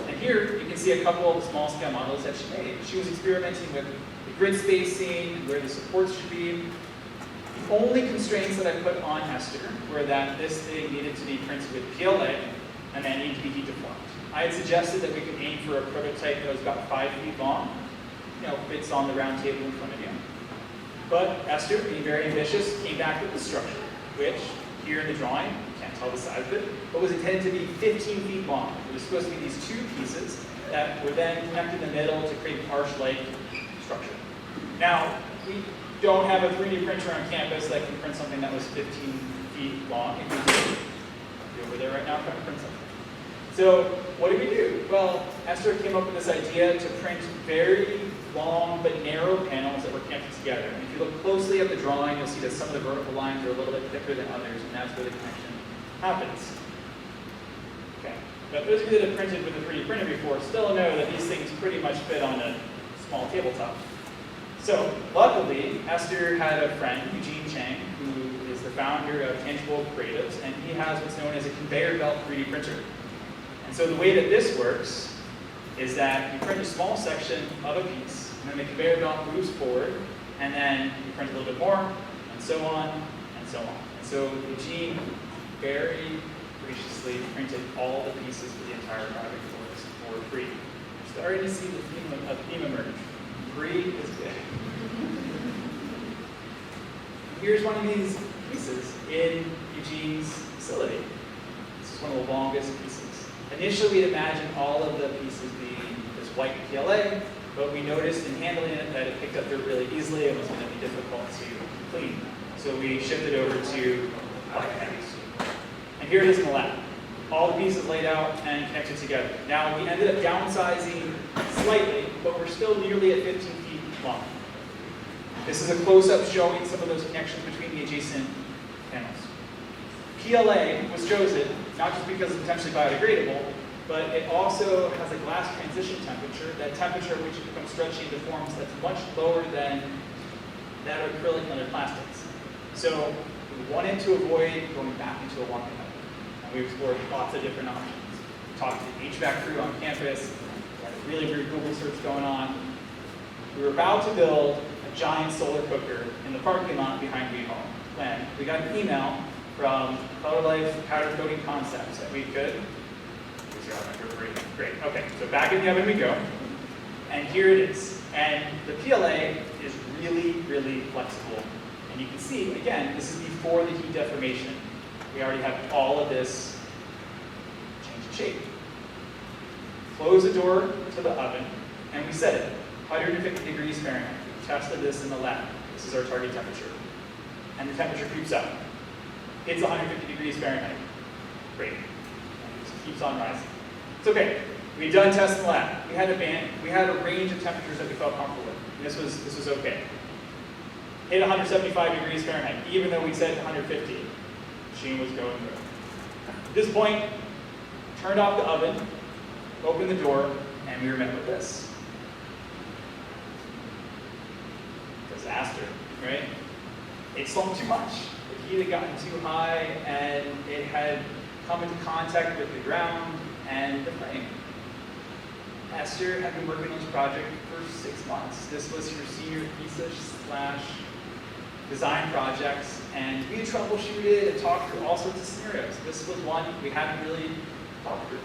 And here, you can see a couple of small scale models that she made. She was experimenting with the grid spacing and where the supports should be. The only constraints that I put on Esther were that this thing needed to be printed with PLA and then needed to be heat deformed. I had suggested that we could aim for a prototype that was about 5 feet long, fits on the round table in front of you. But Esther, being very ambitious, came back with the structure, which here in the drawing, you can't tell the size of it, but was intended to be 15 feet long. It was supposed to be these two pieces that were then connected in the middle to create an arch-like structure. Now, we don't have a 3D printer on campus that can print something that was 15 feet long. If we did, be over there right now trying to print something. So what did we do? Well, Esther came up with this idea to print very long but narrow panels that were connected together. And if you look closely at the drawing, you'll see that some of the vertical lines are a little bit thicker than others, and that's where the connection happens. Okay. But those of you that have printed with a 3D printer before still know that these things pretty much fit on a small tabletop. So luckily, Esther had a friend, Eugene Chang, who is the founder of Tangible Creatives, and he has what's known as a conveyor belt 3D printer. And so the way that this works is that you print a small section of a piece, and then the conveyor belt moves forward, and then you print a little bit more, and so on, and so on. And so Eugene very graciously printed all the pieces for the entire project for us for free. You're starting to see the theme emerge. Free is good. Here's one of these pieces in Eugene's facility. This is one of the longest pieces. Initially, we imagined all of the pieces being this white PLA, but we noticed in handling it that it picked up dirt really easily and was going to be difficult to clean. So we shifted over to black panels. And here it is in the lab. All the pieces laid out and connected together. Now, we ended up downsizing slightly, but we're still nearly at 15 feet long. This is a close-up showing some of those connections between the adjacent panels. PLA was chosen not just because it's potentially biodegradable, but it also has a glass transition temperature, that temperature at which it becomes stretchy and deforms that's much lower than that of acrylic and other plastics. So we wanted to avoid going back into a walking method. And we explored lots of different options. We talked to the HVAC crew on campus, we had a really weird Google search going on. We were about to build a giant solar cooker in the parking lot behind Wheat Hall when we got an email from Color Life Powder Coating Concepts that we could. Great. Okay, so back in the oven we go. And here it is. And the PLA is really, really flexible. And you can see, again, this is before the heat deformation. We already have all of this change in shape. Close the door to the oven, and we set it 150 degrees Fahrenheit. We tested this in the lab. This is our target temperature. And the temperature creeps up. It's 150 degrees Fahrenheit. Great. And it just keeps on rising. It's okay. We've done tests in the lab. We had a range of temperatures that we felt comfortable with. And this was okay. hit 175 degrees Fahrenheit, even though we said 150. The machine was going through. At this point, turned off the oven, opened the door, and we were met with this. Disaster, right? It slumped too much. The heat had gotten too high, and it had come into contact with the ground and the frame. Esther had been working on this project for 6 months. This was her senior thesis / design project, and we troubleshooted and talked through all sorts of scenarios. This was one we hadn't really talked through.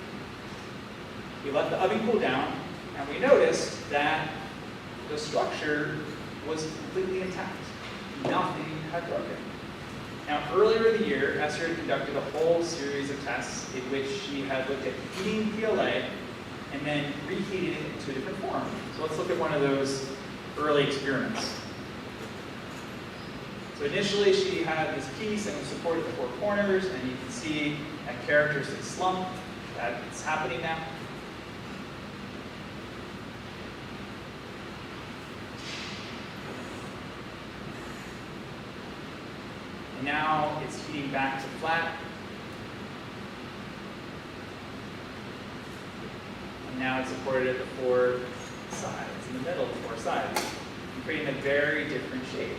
We let the oven cool down, and we noticed that the structure was completely intact. Nothing had broken. Now, earlier in the year, Esther had conducted a whole series of tests in which she had looked at heating PLA and then reheating it into a different form. So let's look at one of those early experiments. So initially, she had this piece and was supported at the 4 corners, and you can see a characteristic slump that's happening now. Now it's heating back to flat. And now it's supported at the 4 sides, in the middle of the 4 sides, creating a very different shape.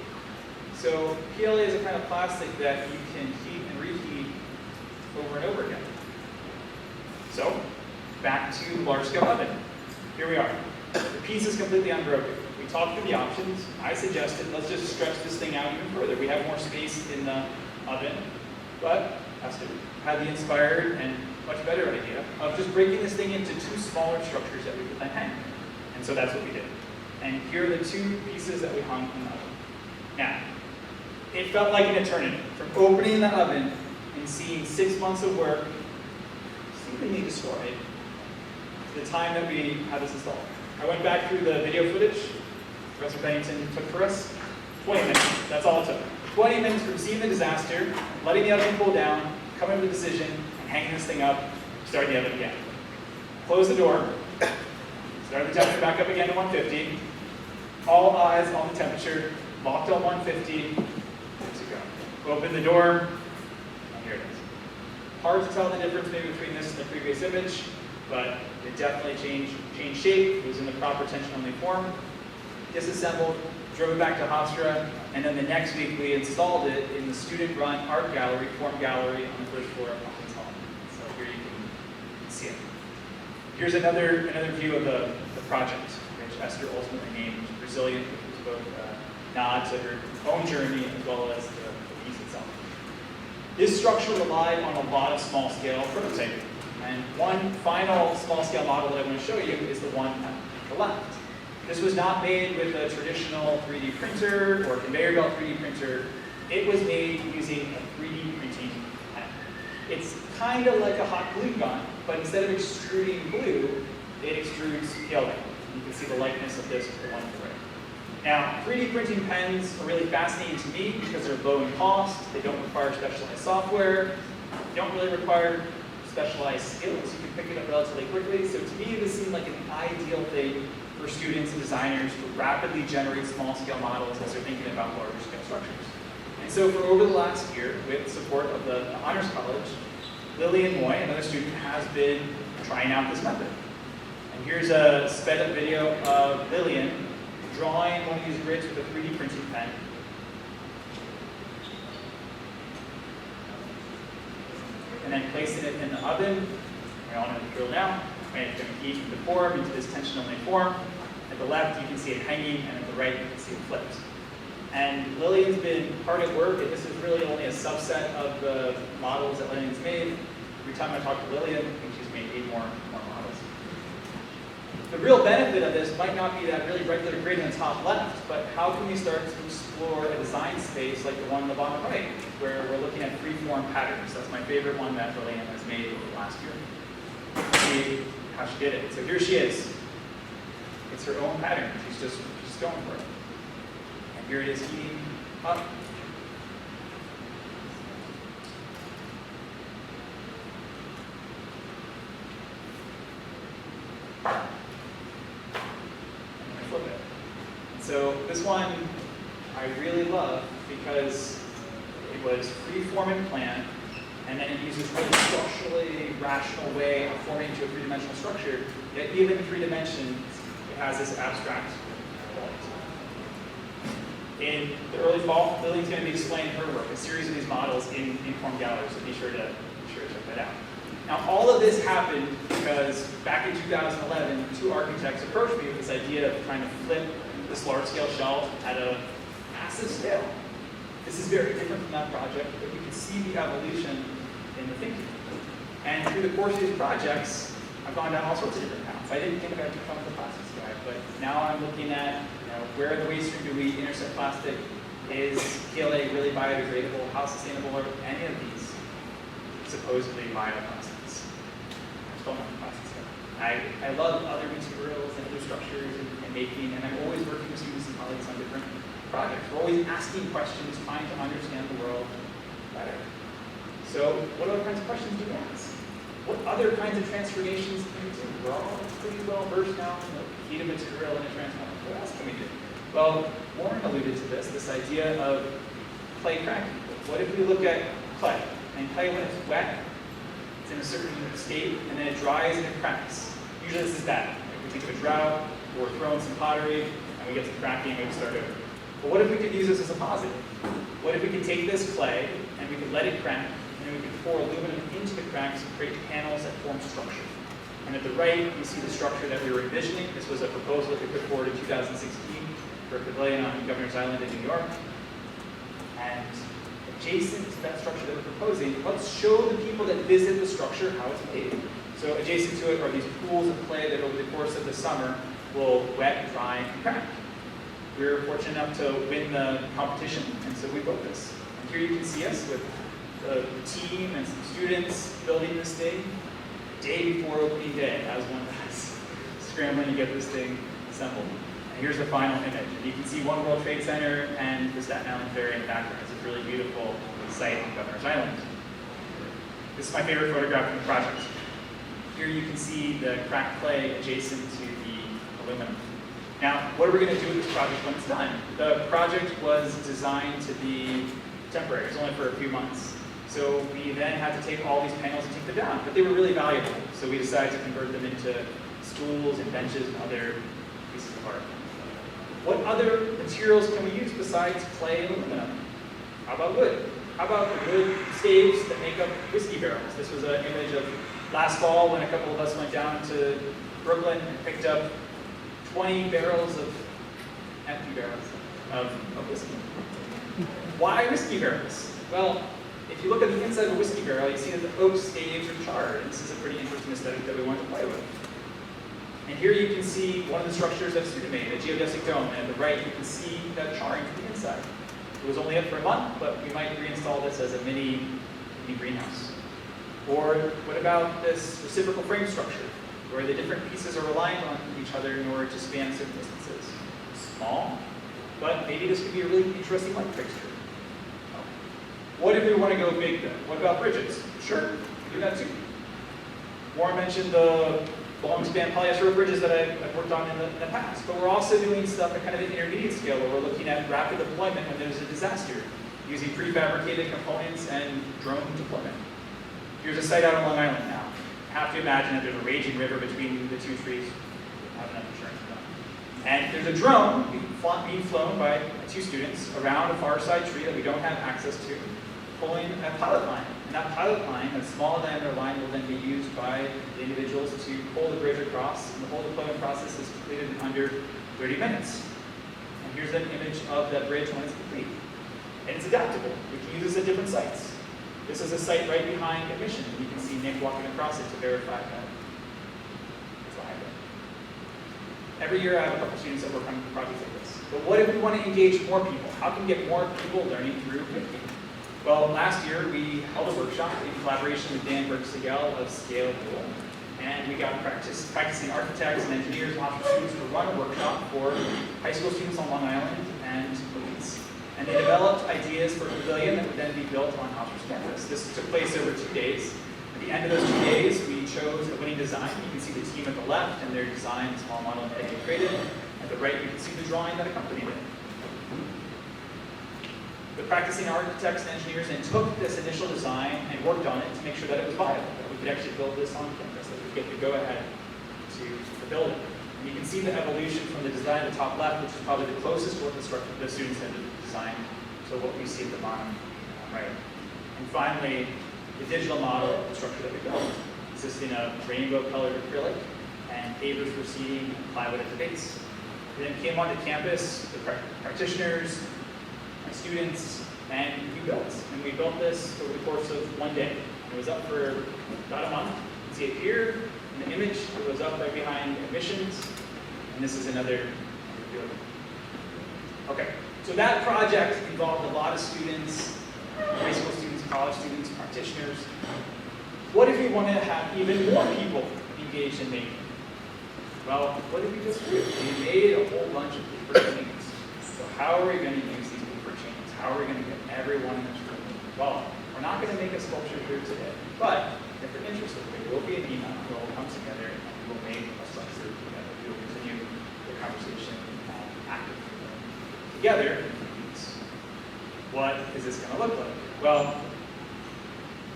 So PLA is a kind of plastic that you can heat and reheat over and over again. So back to large-scale oven. Here we are. The piece is completely unbroken. We talked through the options. I suggested let's just stretch this thing out even further. We have more space in the oven, but Esther had the inspired and much better idea of just breaking this thing into 2 smaller structures that we could then hang. And so that's what we did. And here are the 2 pieces that we hung in the oven. Now, it felt like an eternity from opening the oven and seeing 6 months of work seemingly destroyed to the time that we had this installed. I went back through the video footage Professor Bennington took for us. 20 minutes, that's all it took. 20 minutes from seeing the disaster, letting the oven cool down, coming to the decision, and hanging this thing up, starting the oven again. Close the door, start the temperature back up again to 150. All eyes on the temperature, locked on 150, good to go. Open the door, and here it is. Hard to tell the difference maybe between this and the previous image, but it definitely changed shape. It was in the proper tension-only form. Disassembled, drove it back to Hofstra, and then the next week we installed it in the student-run art gallery, form gallery on the first floor of Hopkins Hall. So here you can see it. Here's another view of the project, which Esther ultimately named Resilient, which was both a nod to her own journey as well as the piece itself. This structure relied on a lot of small-scale prototyping. And one final small-scale model that I want to show you is the one on the left. This was not made with a traditional 3D printer or conveyor belt 3D printer. It was made using a 3D printing pen. It's kind of like a hot glue gun, but instead of extruding glue, it extrudes PLA. You can see the likeness of this with the one on the right. Now, 3D printing pens are really fascinating to me because they're low in cost, they don't require specialized software, they don't really require specialized skills. You can pick it up relatively quickly. So to me, this seemed like an ideal thing for students and designers to rapidly generate small-scale models as they're thinking about larger-scale structures. And so for over the last year, with support of the Honors College, Lillian Moy, another student, has been trying out this method. And here's a sped-up video of Lillian drawing one of these grids with a 3D printing pen. And then placing it in the oven. We're on the drill now. And it's going to heat the form into this tension-only form. At the left, you can see it hanging, and at the right, you can see it flipped. And Lillian's been hard at work, and this is really only a subset of the models that Lillian's made. Every time I talk to Lillian, I think she's made 8 more models. The real benefit of this might not be that really regular grid in the top left, but how can we start to explore a design space like the one on the bottom right, where we're looking at free-form patterns. That's my favorite one that Lillian has made over the last year. See how she did it. So here she is. It's her own pattern. She's going for it. And here it is heating up. And flip it. And so this one, I I really love because it was free-form in plan, and then it uses really structurally rational way of forming into a three-dimensional structure, yet even in 3 dimensions, it has this abstract quality. In the early fall, Lillian's going to be displaying her work, a series of these models in Inform Gallery, so be sure to check that out. Now, all of this happened because back in 2011, 2 architects approached me with this idea of trying to flip this large-scale shelf at a massive scale. This is very different from that project, but you can see the evolution in the thinking. And through the course of these projects, I've gone down all sorts of different paths. I didn't think I'd become the plastics guy, but now I'm looking at where in the waste stream do we intercept plastic? Is PLA really biodegradable? How sustainable are any of these supposedly bioplastics? I just don't know the plastics guy. I love other materials and other structures and making, and I'm always working with students and colleagues on different projects. We're always asking questions, trying to understand the world better. So what other kinds of questions do we ask? What other kinds of transformations can we do? We're all pretty well versed now in the heat of material and a transformer. What else can we do? Well, Warren alluded to this idea of clay cracking. What if we look at clay? And clay, when it's wet, it's in a certain state, and then it dries and it cracks. Usually this is bad. If we think of a drought, or we're throwing some pottery, and we get some cracking, and we start over. But what if we could use this as a positive? What if we could take this clay, and we could let it crack, and then we could pour aluminum into the cracks and create panels that form structure? And at the right, you see the structure that we were envisioning. This was a proposal that we put forward in 2016 for a pavilion on Governor's Island in New York. And adjacent to that structure that we're proposing, let's show the people that visit the structure how it's made. So adjacent to it are these pools of clay that over the course of the summer will wet, dry, and crack. We were fortunate enough to win the competition, and so we built this. And here you can see us with the team and some students building this thing day before opening day, as one does, scrambling to get this thing assembled. And here's the final image. And you can see One World Trade Center and the Staten Island Ferry in the background. It's a really beautiful site on Governor's Island. This is my favorite photograph from the project. Here you can see the cracked clay adjacent to the aluminum. Now, what are we going to do with this project when it's done? The project was designed to be temporary. It was only for a few months. So we then had to take all these panels and take them down, but they were really valuable. So we decided to convert them into stools and benches and other pieces of art. What other materials can we use besides clay and aluminum? How about wood? How about the wood staves that make up whiskey barrels? This was an image of last fall when a couple of us went down to Brooklyn and picked up 20 barrels of empty barrels of whiskey. Why whiskey barrels? Well, if you look at the inside of a whiskey barrel, you see that the oak staves are charred, and this is a pretty interesting aesthetic that we want to play with. And here you can see one of the structures that a student made, a geodesic dome, and at the right you can see that charring to the inside. It was only up for a month, but we might reinstall this as a mini greenhouse. Or what about this reciprocal frame structure, where the different pieces are reliant on each other in order to span certain distances? Small, but maybe this could be a really interesting light fixture. What if we want to go big though? What about bridges? Sure, we do that too. Warren mentioned the long span polyester bridges that I've worked on in the past, but we're also doing stuff at kind of an intermediate scale where we're looking at rapid deployment when there's a disaster, using prefabricated components and drone deployment. Here's a site out on Long Island now. You have to imagine that there's a raging river between the 2 trees. I have enough insurance for that. And there's a drone being flown by 2 students around a far side tree that we don't have access to, pulling a pilot line. And that pilot line, a small diameter line, will then be used by the individuals to pull the bridge across, and the whole deployment process is completed in under 30 minutes. And here's an image of that bridge when it's complete. And it's adaptable. We can use this at different sites. This is a site right behind admission, and you can see Nick walking across it to verify that it's viable. Every year I have a couple students that work on projects like this. But what if we want to engage more people? How can we get more people learning through making? Well, last year we held a workshop in collaboration with Segal of Scale Pool, and we got practicing architects and engineers and hospital students to run a workshop for high school students on Long Island and Queens. And they developed ideas for a pavilion that would then be built on Hofstra's campus. This took place over 2 days. At the end of those 2 days, we chose a winning design. You can see the team at the left and their design, small model that they created. At the right, you can see the drawing that accompanied it. the practicing architects and engineers then took this initial design and worked on it to make sure that it was viable, that we could actually build this on campus, that we could get the go-ahead to build it. And you can see the evolution from the design at the top left, which is probably the closest to what the students had designed, to what we see at the bottom right. And finally, the digital model of the structure that we built, consisting of rainbow-colored acrylic and pavers for seating and plywood at the base. We then came onto campus, the practitioners, my students, and we built. And we built this over the course of one day. It was up for about a month. You can see it here in the image. It was up right behind admissions. And this is another building. Okay, so that project involved a lot of students, high school students, college students, practitioners. What if we want to have even more people engaged in making? Well, what did we just do? We made a whole bunch of paper chains. So how are we going to use these paper chains? How are we going to get everyone in this room? Well, we're not going to make a sculpture here today, but if you're interested, there will be an email. We'll come together and we will make a structure together. We will continue the conversation actively together. What is this going to look like? Well,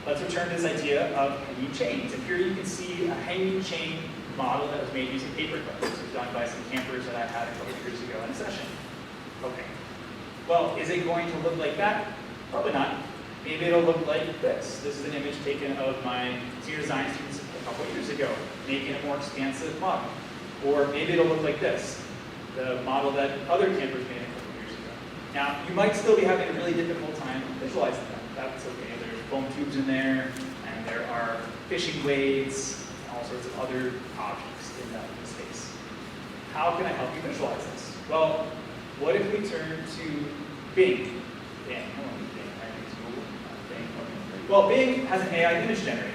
let's return to this idea of hanging chains. And here you can see a hanging chain model that was made using paper clips. It was done by some campers that I had a couple of years ago in a session. Okay. Well, is it going to look like that? Probably not. Maybe it'll look like this. This is an image taken of my senior design students a couple of years ago, making a more expansive model. Or maybe it'll look like this, the model that other campers made a couple of years ago. Now, you might still be having a really difficult time visualizing that. That's okay. There's foam tubes in there, and there are fishing blades, all sorts of other objects in that space. How can I help you visualize this? Well, what if we turn to Bing? Well, Bing has an AI image generator.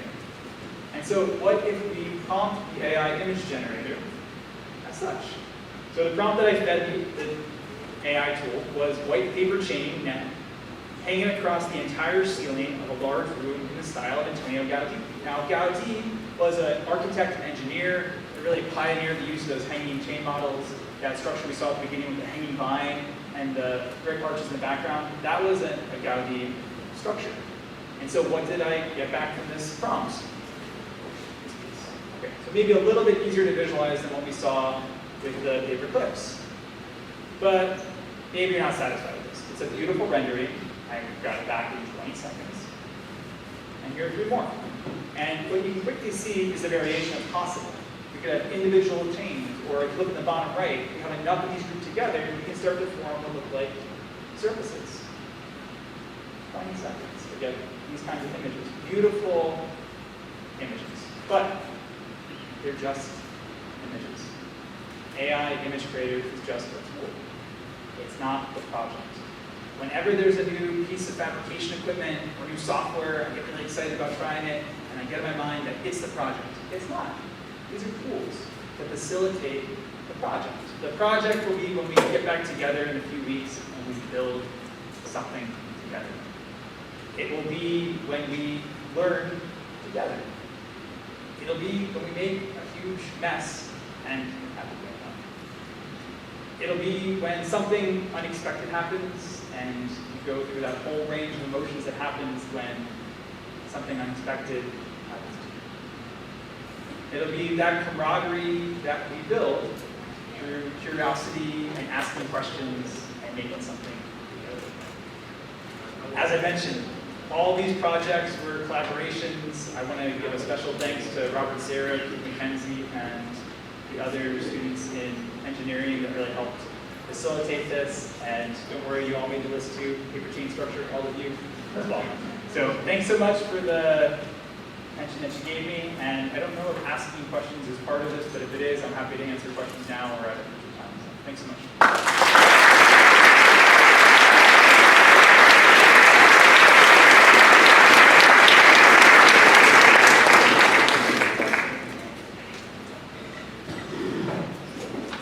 And so what if we prompt the AI image generator as such? So the prompt that I fed the AI tool was white paper chain net hanging across the entire ceiling of a large room in the style of Antonio Gaudí. Now, Gaudí was an architect and engineer that really pioneered the use of those hanging chain models. That structure we saw at the beginning with the hanging vine and the brick arches in the background, that was a Gaudí structure. And so what did I get back from this prompt? Okay, so maybe a little bit easier to visualize than what we saw with the paper clips. But maybe you're not satisfied with this. It's a beautiful rendering. I got it back in 20 seconds. And here are 3 more. And what you can quickly see is the variation that's possible. We could have individual chains, or if you look at the bottom right, we have enough of these grouped together, we can start to form what look like surfaces. 20 seconds to get these kinds of images. Beautiful images. But they're just images. AI image creator is just a tool. It's not the project. Whenever there's a new piece of fabrication equipment or new software, I get really excited about trying it, and I get in my mind that it's the project. It's not. These are tools that facilitate the project. The project will be when we get back together in a few weeks and we build something together. It will be when we learn together. It'll be when we make a huge mess and have to clean up. It'll be when something unexpected happens and you go through that whole range of emotions that happens when something unexpected happens to you. It'll be that camaraderie that we build through curiosity and asking questions and making something together. As I mentioned, all these projects were collaborations. I want to give a special thanks to Robert Serra, Keith McKenzie, and the other students in engineering that really helped facilitate this. And don't worry, you all made the list too. Paper chain structure, all of you as well. So thanks so much for the attention that you gave me. And I don't know if asking questions is part of this, but if it is, I'm happy to answer questions now or at a future time. So thanks so much.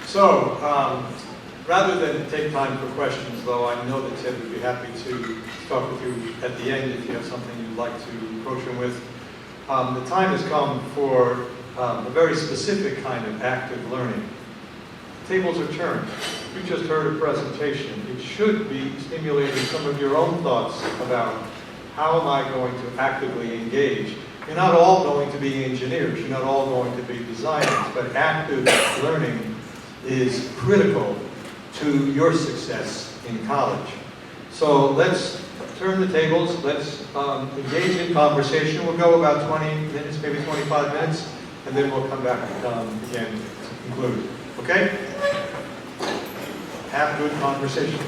So, rather than take time for questions, though I know that Ted would be happy to talk with you at the end if you have something you'd like to approach him with, the time has come for a very specific kind of active learning. tables are turned. You just heard a presentation. It should be stimulating some of your own thoughts about how am I going to actively engage. You're not all going to be engineers. You're not all going to be designers. But active learning is critical to your success in college. So let's turn the tables. Let's engage in conversation. We'll go about 20 minutes, maybe 25 minutes, and then we'll come back again to conclude. Okay? Have good conversation.